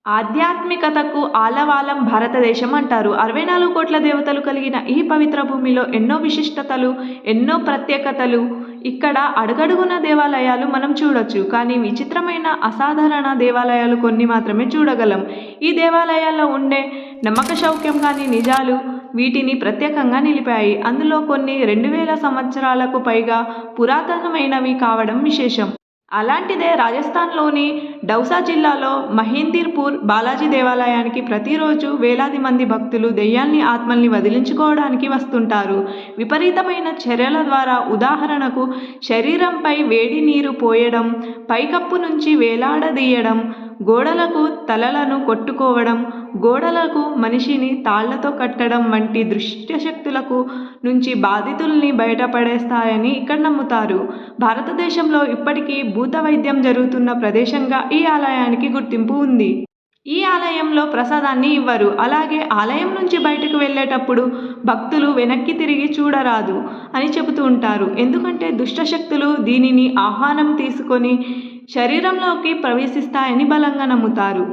ఆధ్యాత్మికతకు ఆలవాలం భారతదేశం అంటారు. 64 కోట్ల దేవతలు కలిగిన ఈ పవిత్ర భూమిలో ఎన్నో విశిష్టతలు, ఎన్నో ప్రత్యేకతలు ఇక్కడ అడుగడుగున దేవాలయాలు మనం చూడొచ్చు. కానీ విచిత్రమైన, అసాధారణ దేవాలయాలు కొన్ని మాత్రమే చూడగలం. ఈ దేవాలయాల్లో ఉండే నమ్మకశౌక్యం కానీ నిజాలు వీటిని ప్రత్యేకంగా నిలిపాయి. అందులో కొన్ని 2000 సంవత్సరాలకు పైగా పురాతనమైనవి కావడం విశేషం. అలాంటిదే రాజస్థాన్లోని దౌసా జిల్లాలో మహేందీర్పూర్ బాలాజీ దేవాలయానికి ప్రతిరోజు వేలాది మంది భక్తులు దెయ్యాల్ని, ఆత్మల్ని వదిలించుకోవడానికి వస్తుంటారు. విపరీతమైన చర్యల ద్వారా, ఉదాహరణకు శరీరంపై వేడి నీరు పోయడం, పైకప్పు నుంచి వేలాడదీయడం, గోడలకు తలలను కొట్టుకోవడం, గోడలకు మనిషిని తాళ్లతో కట్టడం వంటి దుష్టశక్తులకు నుంచి బాధితుల్ని బయటపడేస్తాయని ఇక్కడ నమ్ముతారు. భారతదేశంలో ఇప్పటికీ భూత వైద్యం జరుగుతున్న ప్రదేశంగా ఈ ఆలయానికి గుర్తింపు ఉంది. ఈ ఆలయంలో ప్రసాదాన్ని ఇవ్వరు. అలాగే ఆలయం నుంచి బయటకు వెళ్ళేటప్పుడు భక్తులు వెనక్కి తిరిగి చూడరాదు అని చెబుతూ ఉంటారు. ఎందుకంటే దుష్టశక్తులు దీనిని ఆహ్వానం తీసుకొని శరీరంలోకి ప్రవేశిస్తాయని బలంగా నమ్ముతారు.